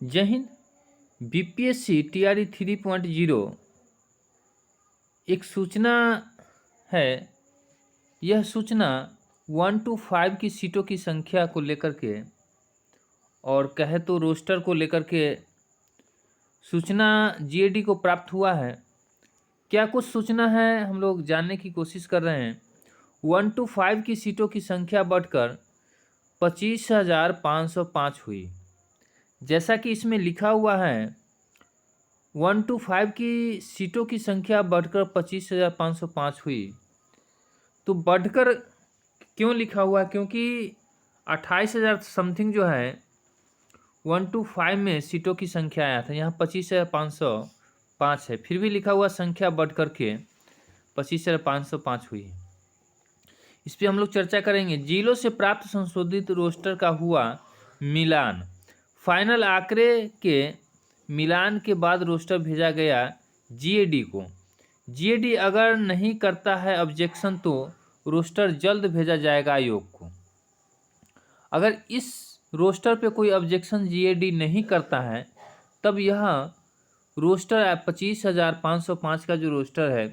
जय Hind. BPSC TRE 3.0 एक सूचना है। यह सूचना 1 to 5 की सीटों की संख्या को लेकर के और कहे तो रोस्टर को लेकर के सूचना जीएडी को प्राप्त हुआ है। क्या कुछ सूचना है हम लोग जानने की कोशिश कर रहे हैं। 1 to 5 की सीटों की संख्या बढ़कर 25,505 हुई। जैसा कि इसमें लिखा हुआ है 1 to 5 की सीटों की संख्या बढ़कर 25,505 हुई। तो बढ़कर क्यों लिखा हुआ है? क्योंकि 28,000 समथिंग जो है 1 to 5 में सीटों की संख्या आया था, यहाँ 25,505 है, फिर भी लिखा हुआ संख्या बढ़कर के 25,505 हुई। इस पर हम लोग चर्चा करेंगे। जिलों से प्राप्त संशोधित रोस्टर का हुआ मिलान। फाइनल आंकड़े के मिलान के बाद रोस्टर भेजा गया जीएडी को। जीएडी अगर नहीं करता है ऑब्जेक्शन तो रोस्टर जल्द भेजा जाएगा आयोग को। अगर इस रोस्टर पे कोई ऑब्जेक्शन जीएडी नहीं करता है तब यह रोस्टर 25,505 का जो रोस्टर है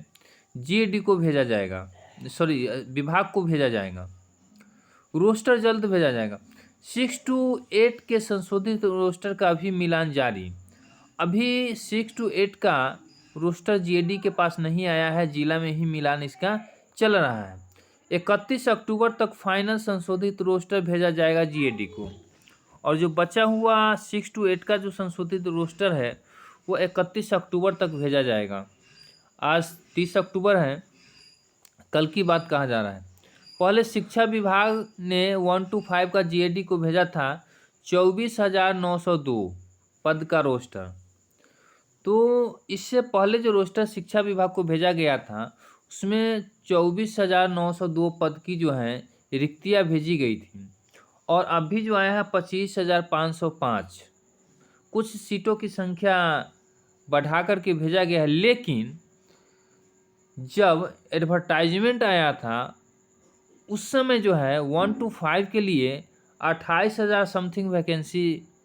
जीएडी को भेजा जाएगा, विभाग को भेजा जाएगा। रोस्टर जल्द भेजा जाएगा। 6 to 8 के संशोधित रोस्टर का भी मिलान जारी। अभी 6 to 8 का रोस्टर जीएडी के पास नहीं आया है, जिला में ही मिलान इसका चल रहा है। 31 अक्टूबर तक फाइनल संशोधित रोस्टर भेजा जाएगा जीएडी को, और जो बचा हुआ 6 to 8 का जो संशोधित रोस्टर है वो 31 अक्टूबर तक भेजा जाएगा। आज 30 अक्टूबर है, कल की बात कहा जा रहा है। पहले शिक्षा विभाग ने 1 to 5 का जीएडी को भेजा था 24,902 पद का रोस्टर। तो इससे पहले जो रोस्टर शिक्षा विभाग को भेजा गया था उसमें 24,902 पद की जो है रिक्तियां भेजी गई थी, और अभी जो आया है 25,505। कुछ सीटों की संख्या बढ़ा करके भेजा गया है, लेकिन जब एडवर्टाइजमेंट आया था उस समय जो है 1 to 5 के लिए 28,000 समथिंग वैकेंसी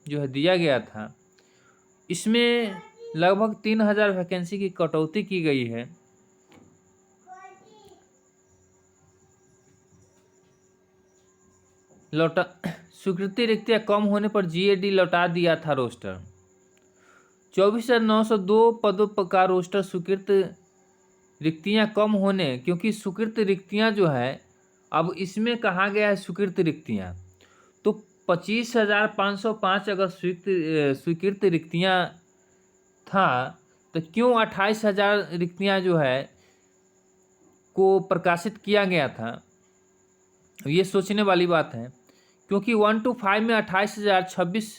जो है दिया गया था। इसमें लगभग 3,000 वैकेंसी की कटौती की गई है। स्वीकृति रिक्तियां कम होने पर जीएडी लौटा दिया था रोस्टर। 24,902 पदों का रोस्टर स्वीकृत रिक्तियां कम होने, क्योंकि स्वीकृत रिक्तियां जो है अब इसमें कहा गया है स्वीकृत रिक्तियां, तो 25,505 अगर स्वीकृत रिक्तियां था तो क्यों 28,000 रिक्तियां जो है को प्रकाशित किया गया था? ये सोचने वाली बात है, क्योंकि 1 to 5 में 28,026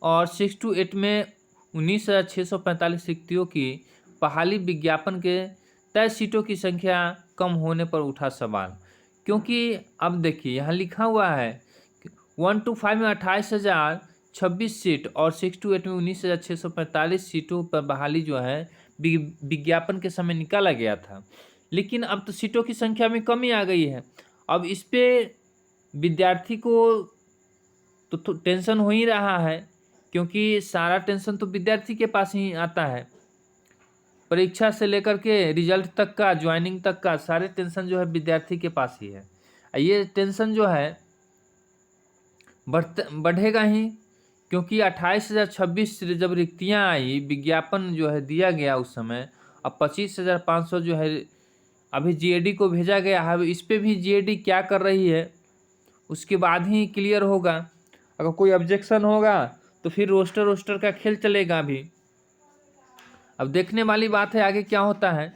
और 6 to 8 में 19,645 रिक्तियों की बहाली विज्ञापन के तय सीटों की संख्या कम होने पर उठा सवाल। क्योंकि अब देखिए यहाँ लिखा हुआ है 1 to 5 में 28,026 सीट और 6 to 8 में 19,645 सीटों पर बहाली जो है विज्ञापन के समय निकाला गया था, लेकिन अब तो सीटों की संख्या में कमी आ गई है। अब इस पे विद्यार्थी को तो टेंशन हो ही रहा है, क्योंकि सारा टेंशन तो विद्यार्थी के पास ही आता है। परीक्षा से लेकर के रिजल्ट तक का, ज्वाइनिंग तक का सारे टेंशन जो है विद्यार्थी के पास ही है। ये टेंशन जो है बढ़ेगा ही, क्योंकि 28,026 जब रिक्तियां आई, विज्ञापन जो है दिया गया उस समय, अब 25,500 जो है अभी जीएडी को भेजा गया है। इस पे भी जीएडी क्या कर रही है उसके बाद ही क्लियर होगा। अगर कोई ऑब्जेक्शन होगा तो फिर रोस्टर का खेल चलेगा। अभी अब देखने वाली बात है आगे क्या होता है।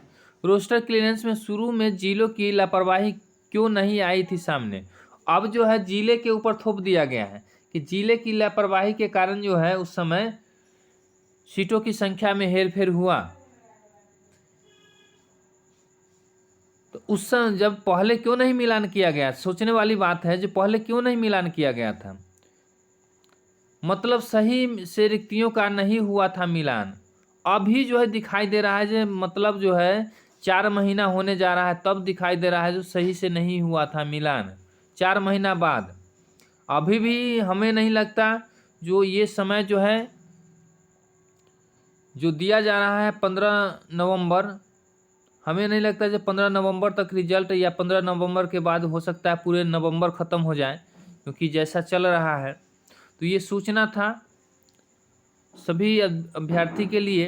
रोस्टर क्लियरेंस में शुरू में जिलों की लापरवाही क्यों नहीं आई थी सामने, अब जो है जिले के ऊपर थोप दिया गया है कि जिले की लापरवाही के कारण जो है उस समय सीटों की संख्या में हेरफेर हुआ। तो उस समय जब पहले क्यों नहीं मिलान किया गया, सोचने वाली बात है, जो पहले क्यों नहीं मिलान किया गया था, मतलब सही से रिक्तियों का नहीं हुआ था मिलान। अभी जो है दिखाई दे रहा है जो मतलब जो है 4 महीना होने जा रहा है तब दिखाई दे रहा है जो सही से नहीं हुआ था मिलान 4 महीना बाद। अभी भी हमें नहीं लगता जो ये समय जो है जो दिया जा रहा है 15 नवंबर, हमें नहीं लगता कि 15 नवंबर तक रिजल्ट या 15 नवंबर के बाद हो सकता है पूरे नवंबर ख़त्म हो जाए, क्योंकि जैसा चल रहा है। तो ये सूचना था सभी अभ्यर्थी के लिए